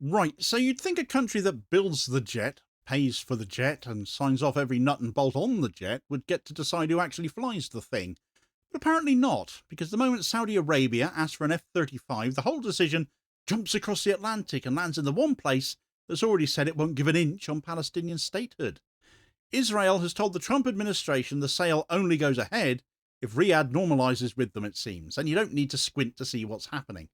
Right, so you'd think a country that builds the jet, pays for the jet, and signs off every nut and bolt on the jet would get to decide who actually flies the thing. But apparently not, because the moment Saudi Arabia asks for an F-35, the whole decision jumps across the Atlantic and lands in the one place that's already said it won't give an inch on Palestinian statehood. Israel has told the Trump administration the sale only goes ahead if Riyadh normalises with them, it seems, and you don't need to squint to see what's happening.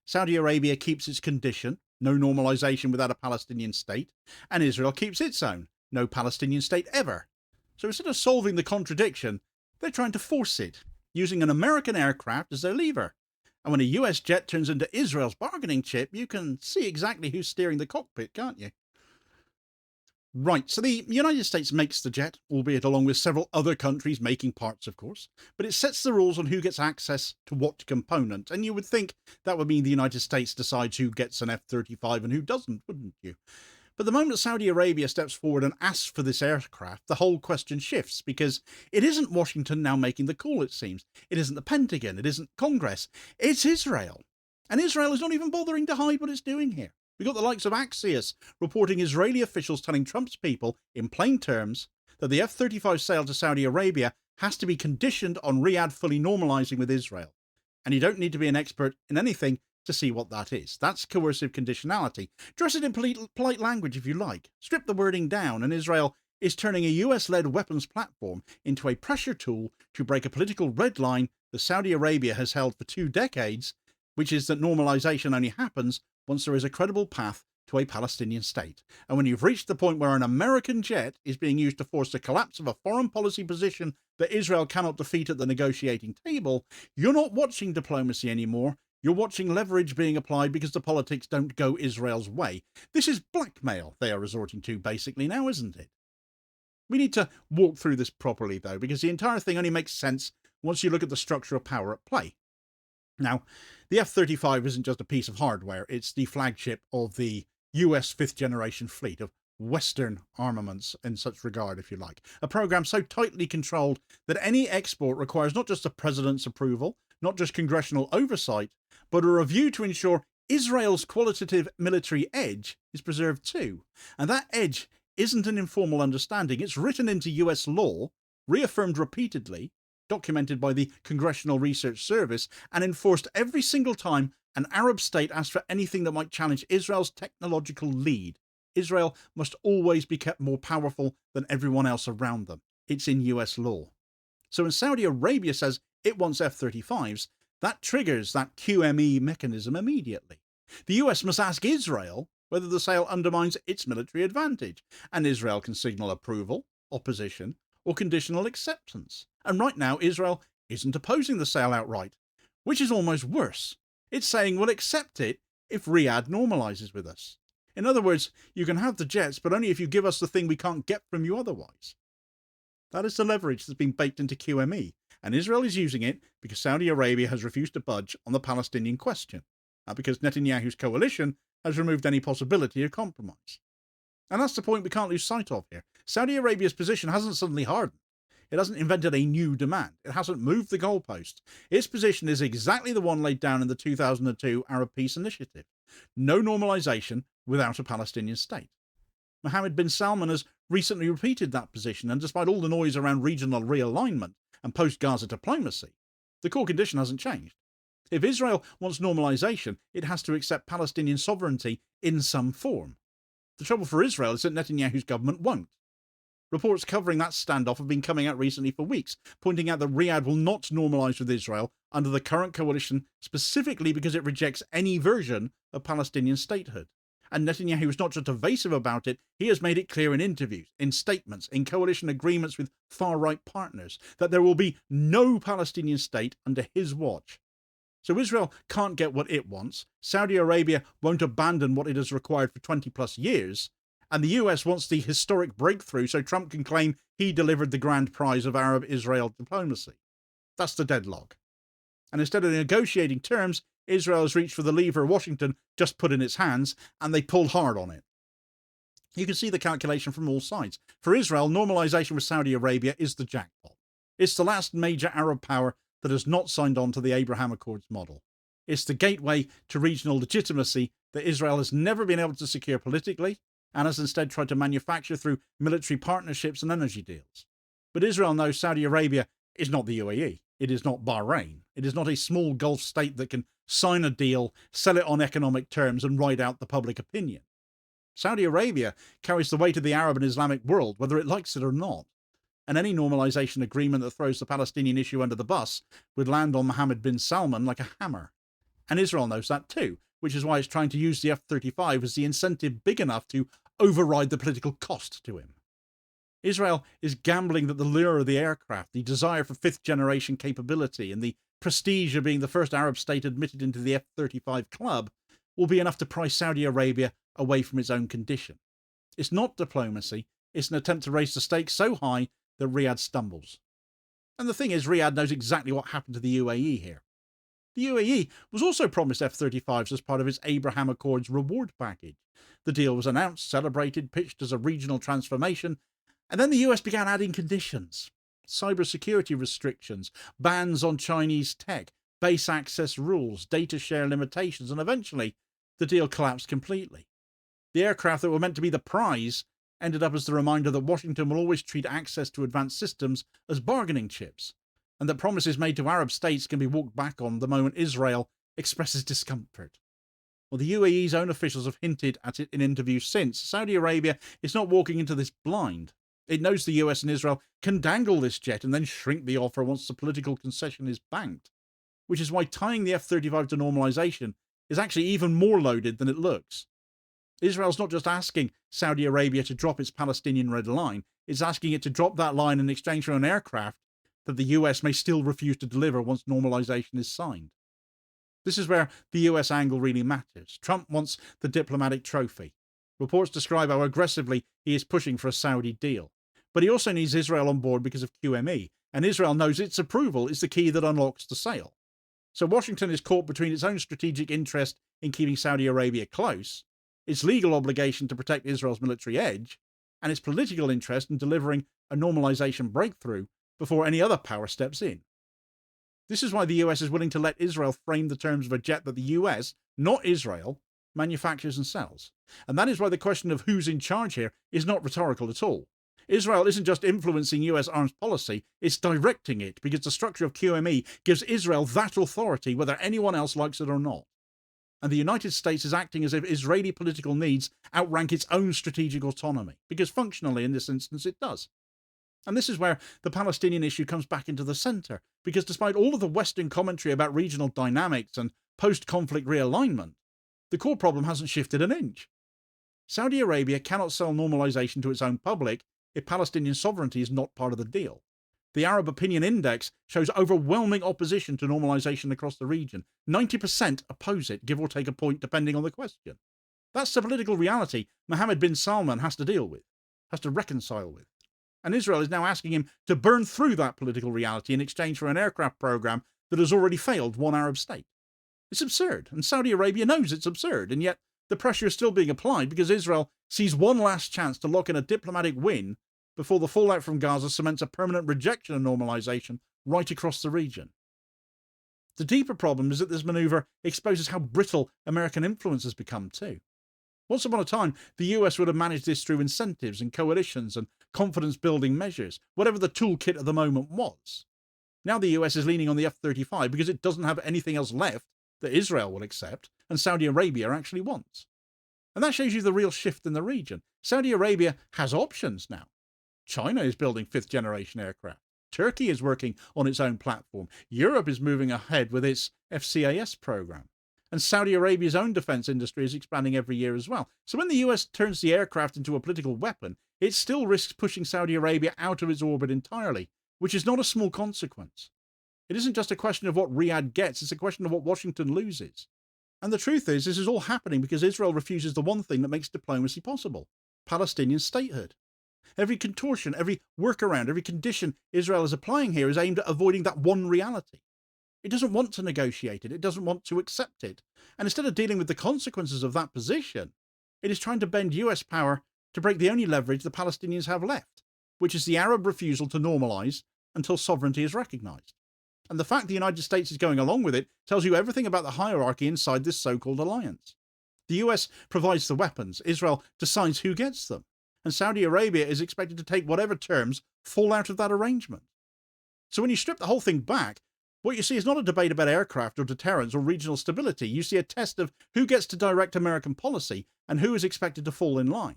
Saudi Arabia keeps its condition, no normalisation without a Palestinian state, and Israel keeps its own, no Palestinian state ever. So instead of solving the contradiction, they're trying to force it, using an American aircraft as their lever. And when a US jet turns into Israel's bargaining chip, you can see exactly who's steering the cockpit, can't you? Right, so the United States makes the jet, albeit along with several other countries making parts, of course, but it sets the rules on who gets access to what component, and you would think that would mean the United States decides who gets an F-35 and who doesn't, wouldn't you? But the moment Saudi Arabia steps forward and asks for this aircraft, the whole question shifts, because it isn't Washington now making the call, it seems. It isn't the Pentagon, it isn't Congress, it's Israel. And Israel is not even bothering to hide what it's doing here. We've got the likes of Axios reporting Israeli officials telling Trump's people, in plain terms, that the F-35 sale to Saudi Arabia has to be conditioned on Riyadh fully normalising with Israel. And you don't need to be an expert in anything to see what that is. That's coercive conditionality. Dress it in polite language if you like. Strip the wording down, and Israel is turning a US-led weapons platform into a pressure tool to break a political red line that Saudi Arabia has held for 2 decades, which is that normalisation only happens once there is a credible path to a Palestinian state. And when you've reached the point where an American jet is being used to force the collapse of a foreign policy position that Israel cannot defeat at the negotiating table, you're not watching diplomacy anymore. You're watching leverage being applied because the politics don't go Israel's way. This is blackmail they are resorting to basically now, isn't it? We need to walk through this properly, though, because the entire thing only makes sense once you look at the structure of power at play. Now, the F-35 isn't just a piece of hardware, it's the flagship of the US 5th generation fleet of Western armaments in such regard, if you like. A program so tightly controlled that any export requires not just the president's approval, not just congressional oversight, but a review to ensure Israel's qualitative military edge is preserved too. And that edge isn't an informal understanding, it's written into US law, reaffirmed repeatedly, documented by the Congressional Research Service, and enforced every single time an Arab state asks for anything that might challenge Israel's technological lead. Israel must always be kept more powerful than everyone else around them. It's in US law. So when Saudi Arabia says it wants F-35s, that triggers that QME mechanism immediately. The US must ask Israel whether the sale undermines its military advantage, and Israel can signal approval, opposition, or conditional acceptance. And right now, Israel isn't opposing the sale outright, which is almost worse. It's saying we'll accept it if Riyadh normalises with us. In other words, you can have the jets, but only if you give us the thing we can't get from you otherwise. That is the leverage that's been baked into QME, and Israel is using it because Saudi Arabia has refused to budge on the Palestinian question, and because Netanyahu's coalition has removed any possibility of compromise. And that's the point we can't lose sight of here. Saudi Arabia's position hasn't suddenly hardened. It hasn't invented a new demand. It hasn't moved the goalpost. Its position is exactly the one laid down in the 2002 Arab Peace Initiative. No normalisation without a Palestinian state. Mohammed bin Salman has recently repeated that position, and despite all the noise around regional realignment and post-Gaza diplomacy, the core condition hasn't changed. If Israel wants normalisation, it has to accept Palestinian sovereignty in some form. The trouble for Israel is that Netanyahu's government won't. Reports covering that standoff have been coming out recently for weeks, pointing out that Riyadh will not normalise with Israel under the current coalition specifically because it rejects any version of Palestinian statehood. And Netanyahu is not just evasive about it, he has made it clear in interviews, in statements, in coalition agreements with far-right partners, that there will be no Palestinian state under his watch. So Israel can't get what it wants, Saudi Arabia won't abandon what it has required for 20 plus years, and the US wants the historic breakthrough so Trump can claim he delivered the grand prize of Arab-Israel diplomacy. That's the deadlock. And instead of negotiating terms, Israel has reached for the lever Washington just put in its hands, and they pulled hard on it. You can see the calculation from all sides. For Israel, normalisation with Saudi Arabia is the jackpot. It's the last major Arab power that has not signed on to the Abraham Accords model. It's the gateway to regional legitimacy that Israel has never been able to secure politically and has instead tried to manufacture through military partnerships and energy deals. But Israel knows Saudi Arabia is not the UAE. It is not Bahrain. It is not a small Gulf state that can sign a deal, sell it on economic terms, and ride out the public opinion. Saudi Arabia carries the weight of the Arab and Islamic world, whether it likes it or not. And any normalisation agreement that throws the Palestinian issue under the bus would land on Mohammed bin Salman like a hammer. And Israel knows that too, which is why it's trying to use the F-35 as the incentive big enough to override the political cost to him. Israel is gambling that the lure of the aircraft, the desire for fifth-generation capability, and the prestige of being the first Arab state admitted into the F-35 club will be enough to price Saudi Arabia away from its own condition. It's not diplomacy, it's an attempt to raise the stakes so high that Riyadh stumbles. And the thing is, Riyadh knows exactly what happened to the UAE here. The UAE was also promised F-35s as part of its Abraham Accords reward package. The deal was announced, celebrated, pitched as a regional transformation, and then the US began adding conditions. Cybersecurity restrictions, bans on Chinese tech, base access rules, data share limitations, and eventually the deal collapsed completely. The aircraft that were meant to be the prize ended up as the reminder that Washington will always treat access to advanced systems as bargaining chips, and that promises made to Arab states can be walked back on the moment Israel expresses discomfort. Well, the UAE's own officials have hinted at it in interviews since. Saudi Arabia is not walking into this blind. It knows the US and Israel can dangle this jet and then shrink the offer once the political concession is banked, which is why tying the F-35 to normalisation is actually even more loaded than it looks. Israel's not just asking Saudi Arabia to drop its Palestinian red line, it's asking it to drop that line in exchange for an aircraft that the US may still refuse to deliver once normalisation is signed. This is where the US angle really matters. Trump wants the diplomatic trophy. Reports describe how aggressively he is pushing for a Saudi deal. But he also needs Israel on board because of QME, and Israel knows its approval is the key that unlocks the sale. So Washington is caught between its own strategic interest in keeping Saudi Arabia close, its legal obligation to protect Israel's military edge, and its political interest in delivering a normalisation breakthrough before any other power steps in. This is why the US is willing to let Israel frame the terms of a jet that the US, not Israel, manufactures and sells. And that is why the question of who's in charge here is not rhetorical at all. Israel isn't just influencing US arms policy, it's directing it, because the structure of QME gives Israel that authority whether anyone else likes it or not. And the United States is acting as if Israeli political needs outrank its own strategic autonomy, because functionally in this instance it does. And this is where the Palestinian issue comes back into the centre, because despite all of the Western commentary about regional dynamics and post-conflict realignment, the core problem hasn't shifted an inch. Saudi Arabia cannot sell normalisation to its own public if Palestinian sovereignty is not part of the deal. The Arab Opinion Index shows overwhelming opposition to normalisation across the region. 90% oppose it, give or take a point depending on the question. That's the political reality Mohammed bin Salman has to deal with, has to reconcile with. And Israel is now asking him to burn through that political reality in exchange for an aircraft program that has already failed one Arab state. It's absurd, and Saudi Arabia knows it's absurd, and yet the pressure is still being applied because Israel sees one last chance to lock in a diplomatic win before the fallout from Gaza cements a permanent rejection of normalisation right across the region. The deeper problem is that this manoeuvre exposes how brittle American influence has become too. Once upon a time, the US would have managed this through incentives and coalitions and confidence-building measures, whatever the toolkit of the moment was. Now the US is leaning on the F-35 because it doesn't have anything else left that Israel will accept and Saudi Arabia actually wants. And that shows you the real shift in the region. Saudi Arabia has options now. China is building fifth-generation aircraft. Turkey is working on its own platform. Europe is moving ahead with its FCAS program. And Saudi Arabia's own defense industry is expanding every year as well. So when the US turns the aircraft into a political weapon, it still risks pushing Saudi Arabia out of its orbit entirely, which is not a small consequence. It isn't just a question of what Riyadh gets, it's a question of what Washington loses. And the truth is, this is all happening because Israel refuses the one thing that makes diplomacy possible: Palestinian statehood. Every contortion, every workaround, every condition Israel is applying here is aimed at avoiding that one reality. It doesn't want to negotiate it, it doesn't want to accept it. And instead of dealing with the consequences of that position, it is trying to bend US power to break the only leverage the Palestinians have left, which is the Arab refusal to normalise until sovereignty is recognised. And the fact the United States is going along with it tells you everything about the hierarchy inside this so-called alliance. The US provides the weapons, Israel decides who gets them, and Saudi Arabia is expected to take whatever terms fall out of that arrangement. So when you strip the whole thing back, what you see is not a debate about aircraft or deterrence or regional stability. You see a test of who gets to direct American policy and who is expected to fall in line.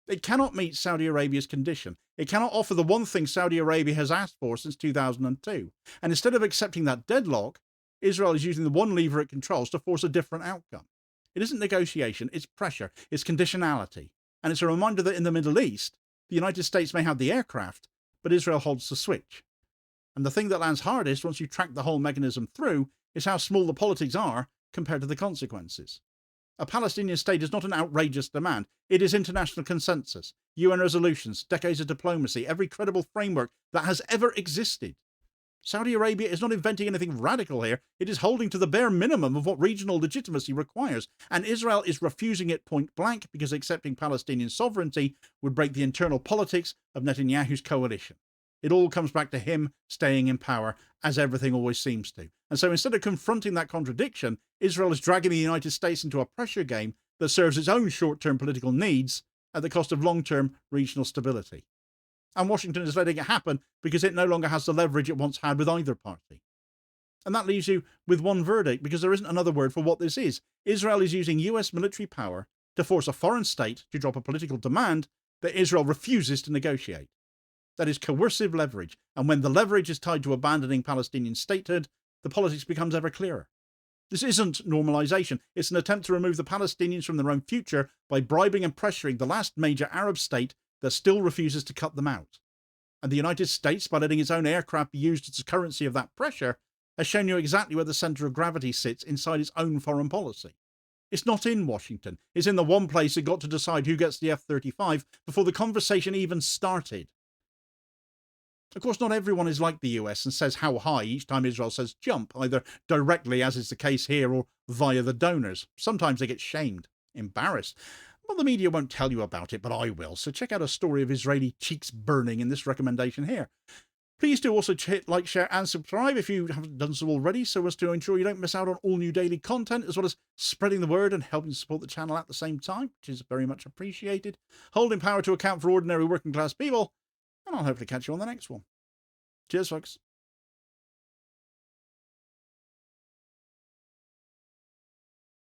It cannot meet Saudi Arabia's condition. It cannot offer the one thing Saudi Arabia has asked for since 2002. And instead of accepting that deadlock, Israel is using the one lever it controls to force a different outcome. It isn't negotiation, it's pressure, it's conditionality. And it's a reminder that in the Middle East, the United States may have the aircraft, but Israel holds the switch. And the thing that lands hardest once you track the whole mechanism through is how small the politics are compared to the consequences. A Palestinian state is not an outrageous demand. It is international consensus, UN resolutions, decades of diplomacy, every credible framework that has ever existed. Saudi Arabia is not inventing anything radical here. It is holding to the bare minimum of what regional legitimacy requires. And Israel is refusing it point blank because accepting Palestinian sovereignty would break the internal politics of Netanyahu's coalition. It all comes back to him staying in power, as everything always seems to. And so instead of confronting that contradiction, Israel is dragging the United States into a pressure game that serves its own short-term political needs at the cost of long-term regional stability. And Washington is letting it happen because it no longer has the leverage it once had with either party. And that leaves you with one verdict, because there isn't another word for what this is. Israel is using US military power to force a foreign state to drop a political demand that Israel refuses to negotiate. That is coercive leverage, and when the leverage is tied to abandoning Palestinian statehood, the politics becomes ever clearer. This isn't normalisation, it's an attempt to remove the Palestinians from their own future by bribing and pressuring the last major Arab state that still refuses to cut them out. And the United States, by letting its own aircraft be used as a currency of that pressure, has shown you exactly where the centre of gravity sits inside its own foreign policy. It's not in Washington, it's in the one place it got to decide who gets the F-35 before the conversation even started. Of course, not everyone is like the US and says how high each time Israel says jump, either directly, as is the case here, or via the donors. Sometimes they get shamed, embarrassed. Well, the media won't tell you about it, but I will. So check out a story of Israeli cheeks burning in this recommendation here. Please do also hit like, share and subscribe if you haven't done so already, so as to ensure you don't miss out on all new daily content, as well as spreading the word and helping support the channel at the same time, which is very much appreciated. Holding power to account for ordinary working class people. And I'll hopefully catch you on the next one. Cheers, folks.